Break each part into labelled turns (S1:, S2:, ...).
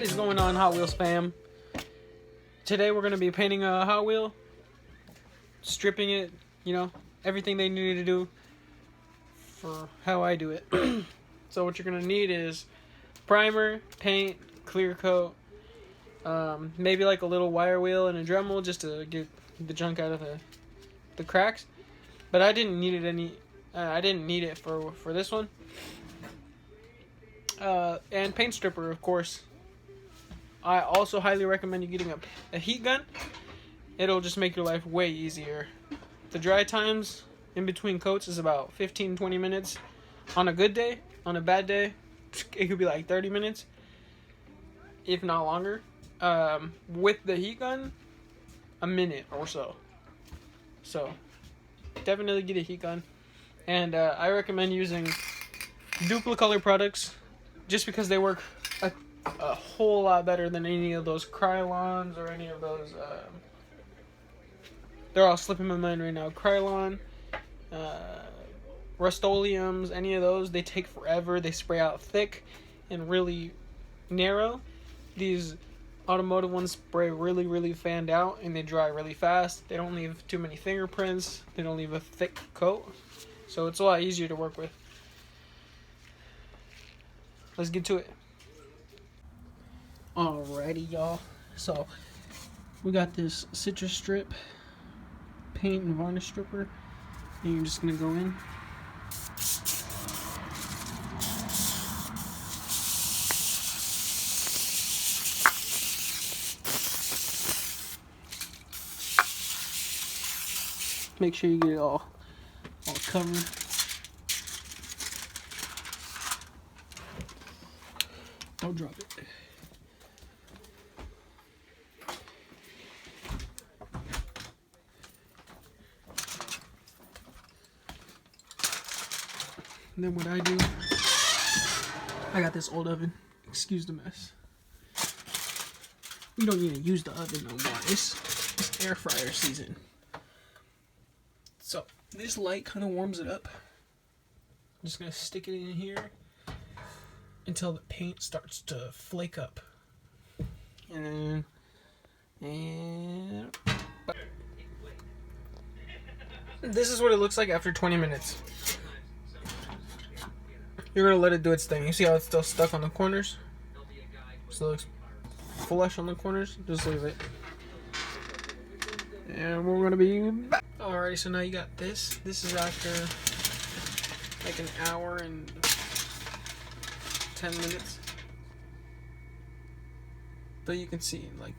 S1: What is going on, Hot Wheels fam? Today we're going to be painting a Hot Wheel, stripping it, you know, everything they needed to do for how I do it. So what you're going to need is primer, paint, clear coat, maybe like a little wire wheel and a Dremel just to get the junk out of the cracks. But I didn't need it I didn't need it for this one. And paint stripper, of course. I also highly recommend you getting a heat gun. It'll just make your life way easier. The dry times in between coats is about 15-20 minutes on a good day. On a bad day, it could be like 30 minutes, if not longer. With the heat gun, a minute or so. So definitely get a heat gun. And I recommend using Duplicolor products just because they work a whole lot better than any of those Krylons or any of those. They're all slipping my mind right now. Krylon, Rust-Oleums, any of those, they take forever. They spray out thick and really narrow. These automotive ones spray really, really fanned out and they dry really fast. They don't leave too many fingerprints. They don't leave a thick coat. So it's a lot easier to work with. Let's get to it. Alrighty, y'all. So we got this citrus strip, paint and varnish stripper, and you're just gonna go in. Make sure you get it all covered. Don't drop it. And then what I do, I got this old oven. Excuse the mess. You don't need to use the oven no more. It's air fryer season. So this light kind of warms it up. I'm just gonna stick it in here until the paint starts to flake up. And this is what it looks like after 20 minutes. You're gonna let it do its thing. You see how it's still stuck on the corners? Still looks flush on the corners. Just leave it. And we're gonna be back. Alrighty, so now you got this. This is after like an hour and 10 minutes. But you can see, like,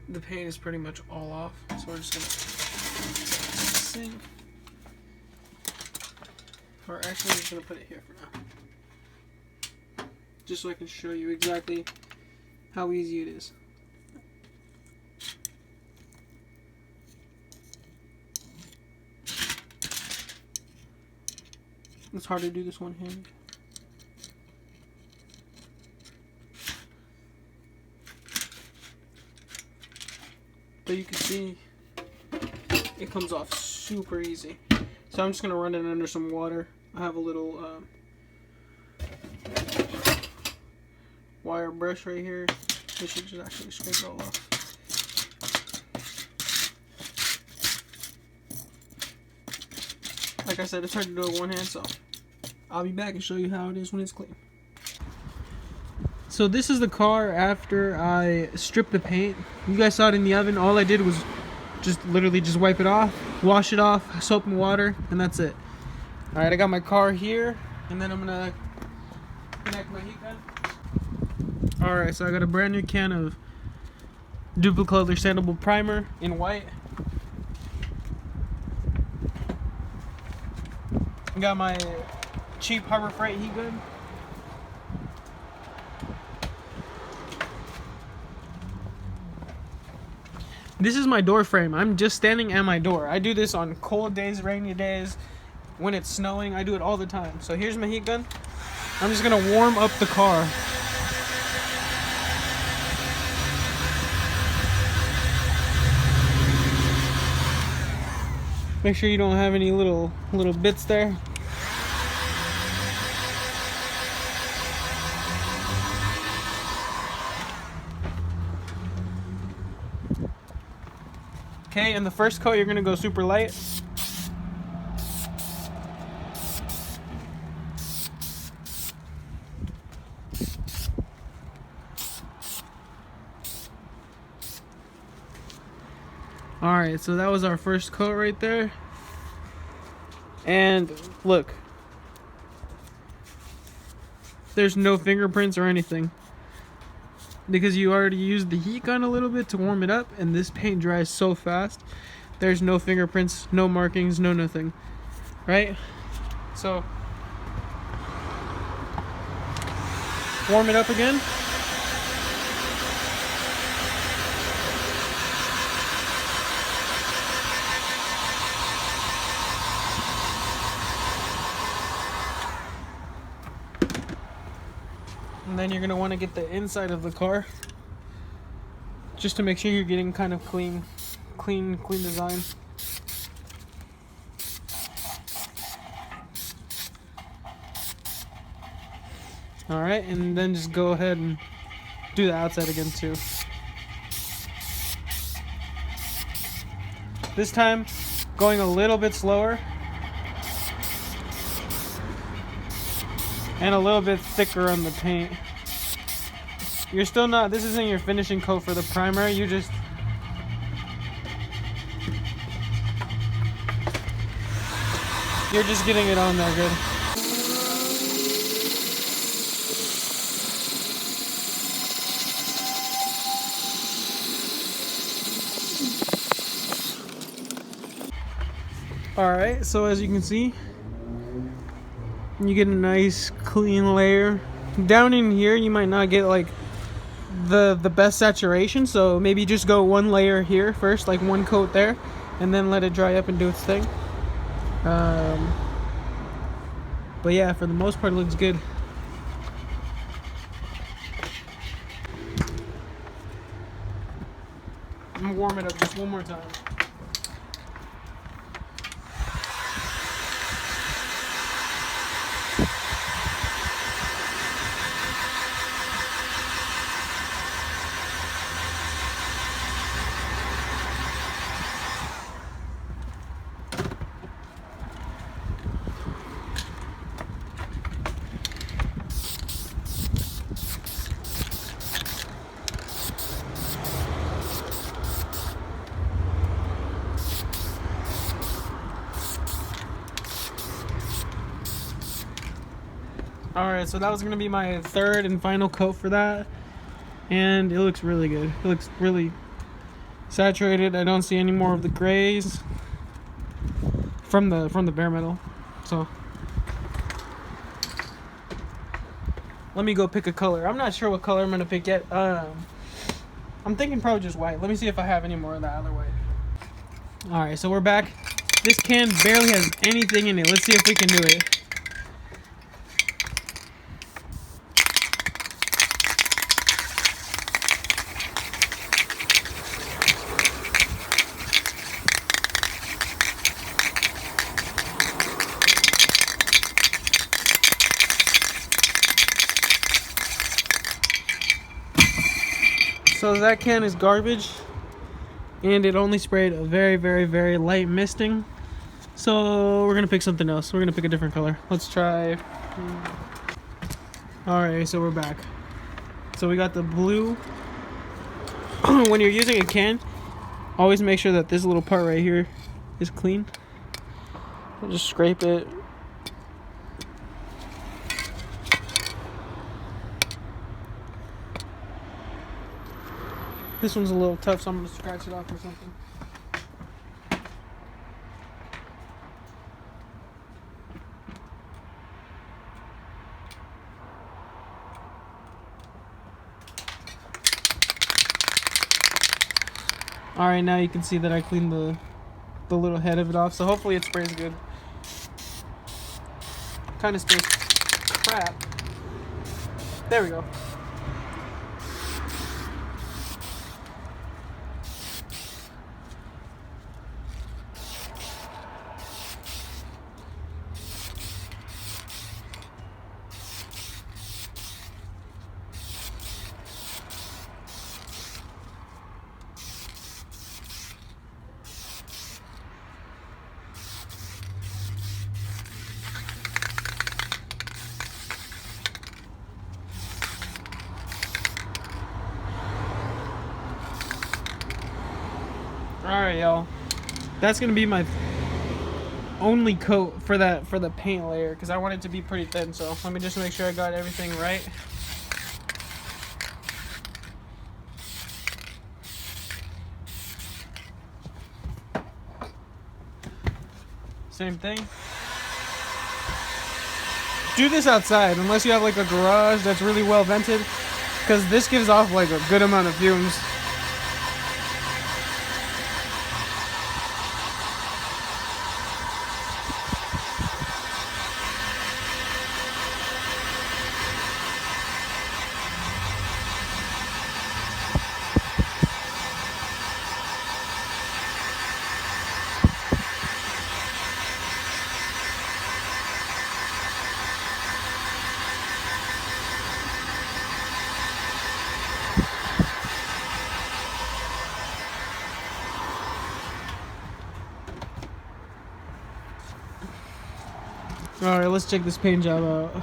S1: the paint is pretty much all off. So we're just gonna sink. Or actually, I'm just gonna put it here for now. Just so I can show you exactly how easy it is. It's hard to do this one-handed. But you can see it comes off super easy. So I'm just gonna run it under some water. I have a little wire brush right here. This should just actually scrape it all off. Like I said, it's hard to do it with one hand, so I'll be back and show you how it is when it's clean. So this is the car after I stripped the paint. You guys saw it in the oven. All I did was literally just wipe it off, wash it off, soap and water, and that's it. Alright, I got my car here, and then I'm gonna connect my heat gun. Alright, so I got a brand new can of Duplicolor sandable primer in white. Got my cheap Harbor Freight heat gun. This is my door frame. I'm just standing at my door. I do this on cold days, rainy days, when it's snowing. I do it all the time. So here's my heat gun. I'm just gonna warm up the car. Make sure you don't have any little bits there. Okay, in the first coat, you're gonna go super light. Alright, so that was our first coat right there. And look, there's no fingerprints or anything, because you already used the heat gun a little bit to warm it up, and this paint dries so fast. There's no fingerprints, no markings, no nothing, right? So warm it up again. And then you're gonna want to get the inside of the car, just to make sure you're getting kind of clean design. All right, and then just go ahead and do the outside again too. This time, going a little bit slower and a little bit thicker on the paint. You're still not, this isn't your finishing coat for the primer, you're just getting it on there good. Alright, so as you can see, you get a nice clean layer. Down in here you might not get like the best saturation, so maybe just go one layer here first, like one coat there, and then let it dry up and do its thing. But yeah, for the most part it looks good. I'm gonna warm it up just one more time. Alright, so that was going to be my third and final coat for that, and it looks really good. It looks really saturated. I don't see any more of the grays from the bare metal. So let me go pick a color. I'm not sure what color I'm going to pick yet. I'm thinking probably just white. Let me see if I have any more of that other white. Alright, so we're back. This can barely has anything in it. Let's see if we can do it. So that can is garbage, and it only sprayed a very, very, very light misting. So we're gonna pick something else. We're gonna pick a different color. Let's try. Alright, so we're back. So we got the blue. When you're using a can, always make sure that this little part right here is clean. I'll just scrape it. This one's a little tough, so I'm going to scratch it off or something. Alright, now you can see that I cleaned the little head of it off, so hopefully it sprays good. Kind of sprays crap. There we go. Alright, y'all. That's gonna be my only coat for the paint layer, because I want it to be pretty thin. So let me just make sure I got everything right. Same thing. Do this outside unless you have like a garage that's really well vented, because this gives off like a good amount of fumes. Alright, let's check this paint job out.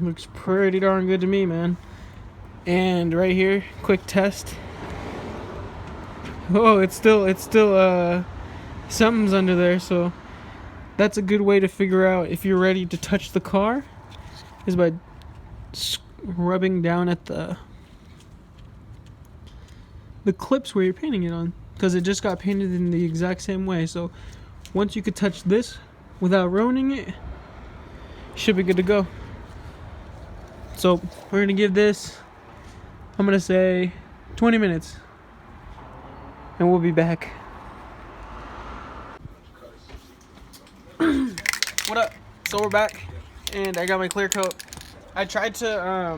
S1: Looks pretty darn good to me, man. And right here, quick test. Oh, it's still something's under there, so that's a good way to figure out if you're ready to touch the car, is by rubbing down at the clips where you're painting it on, because it just got painted in the exact same way. So once you could touch this without ruining it, should be good to go. So we're gonna give this, I'm gonna say 20 minutes, and we'll be back. What up? So we're back, and I got my clear coat. I tried to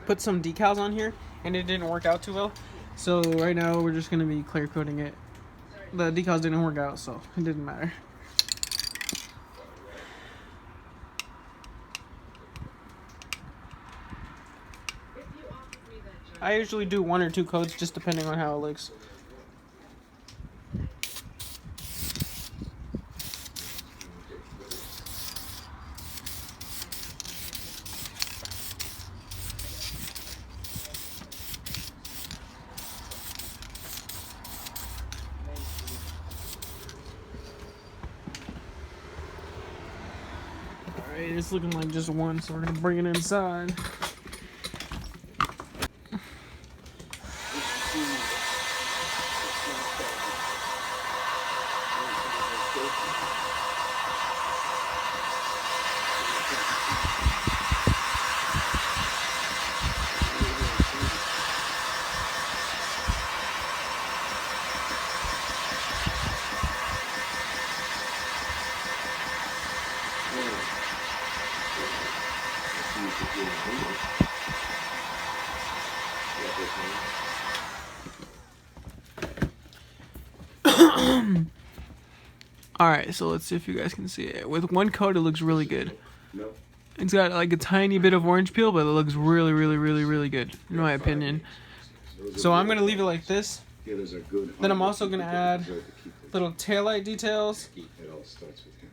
S1: put some decals on here, and it didn't work out too well. So right now we're just gonna be clear coating it. The decals didn't work out, so it didn't matter. I usually do 1 or 2 coats, just depending on how it looks. Alright, it's looking like just 1, so we're gonna bring it inside. Alright, so let's see if you guys can see it. With 1 coat, it looks really good. It's got like a tiny bit of orange peel, but it looks really, really, really, really good, in my opinion. So I'm going to leave it like this. Then I'm also going to add little taillight details.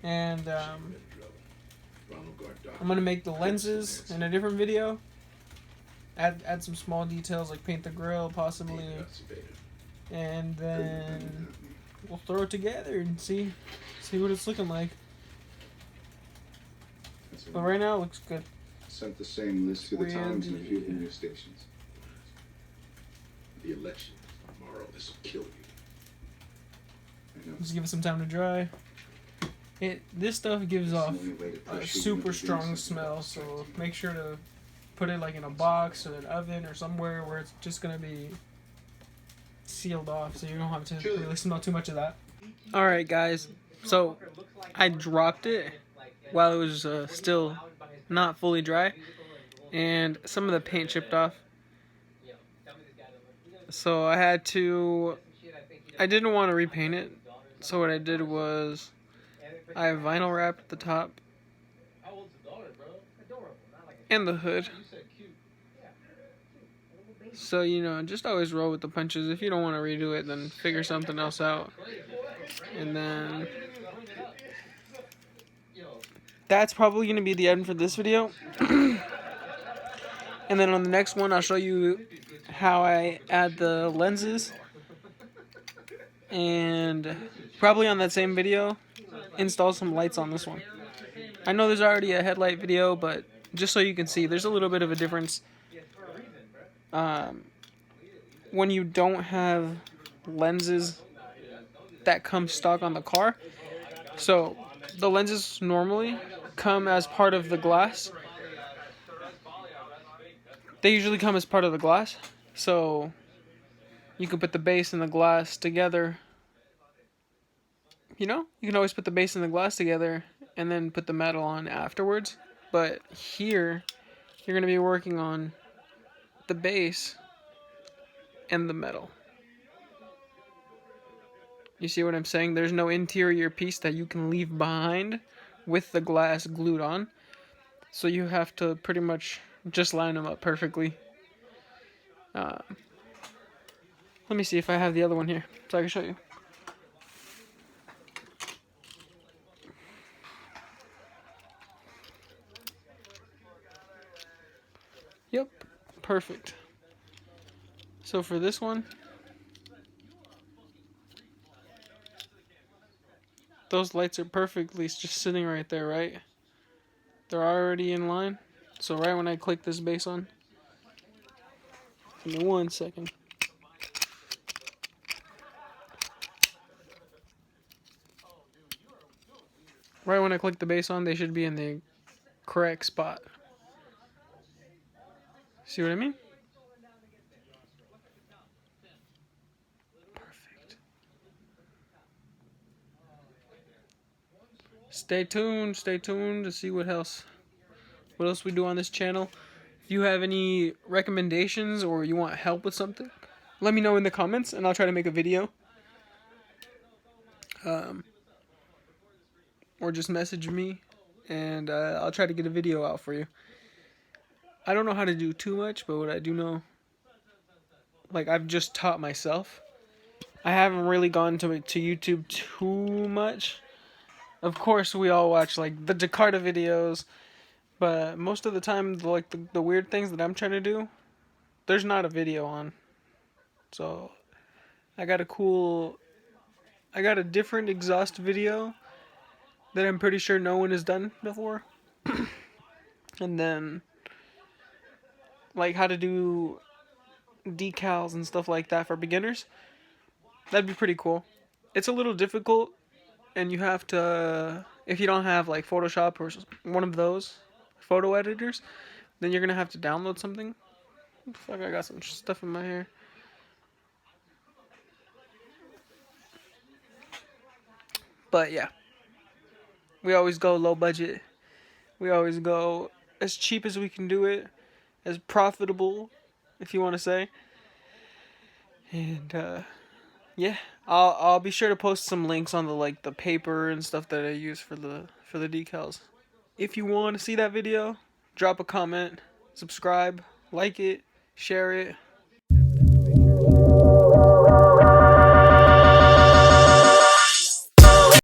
S1: And I'm going to make the lenses in a different video. Add some small details, like paint the grill, possibly. And then we'll throw it together and see what it's looking like. But right now it looks good.
S2: Sent the same list to the Times and a few news stations. The election tomorrow, this will kill you.
S1: Just give it some time to dry. This stuff gives off a super strong smell, so make sure to put it like in a box or an oven or somewhere where it's just gonna be sealed off, so you don't have to really smell too much of that. Alright guys, so I dropped it while it was still not fully dry, and some of the paint chipped off. So I didn't want to repaint it, so what I did was I vinyl wrapped the top and the hood. So, you know, just always roll with the punches. If you don't want to redo it, then figure something else out. And then that's probably going to be the end for this video. And then on the next one, I'll show you how I add the lenses. And probably on that same video, install some lights on this one. I know there's already a headlight video, but just so you can see, there's a little bit of a difference. When you don't have lenses that come stock on the car. So the lenses normally come as part of the glass. They usually come as part of the glass. So you can put the base and the glass together. You know, you can always put the base and the glass together and then put the metal on afterwards. But here, you're going to be working on the base and the metal. You see what I'm saying? There's no interior piece that you can leave behind with the glass glued on. So you have to pretty much just line them up perfectly. Let me see if I have the other one here so I can show you. Yep, perfect. So for this one, those lights are perfectly just sitting right there, right? They're already in line. So right when I click this base on, give me 1 second. Right when I click the base on, they should be in the correct spot. See what I mean? Perfect. Stay tuned to see what else we do on this channel. If you have any recommendations or you want help with something, let me know in the comments and I'll try to make a video. Or just message me and I'll try to get a video out for you. I don't know how to do too much, but what I do know, like I've just taught myself. I haven't really gone to YouTube too much. Of course, we all watch like the Jakarta videos, but most of the time, like the weird things that I'm trying to do, there's not a video on. So I got a different exhaust video that I'm pretty sure no one has done before. And then like how to do decals and stuff like that for beginners. That'd be pretty cool. It's a little difficult and you have to, if you don't have like Photoshop or one of those photo editors, then you're gonna have to download something. Fuck, I got some stuff in my hair. But yeah, we always go low budget. We always go as cheap as we can do it, as profitable, if you want to say. And yeah, I'll be sure to post some links on the paper and stuff that I use for the decals. If you want to see that video, drop a comment, subscribe, like it, share it.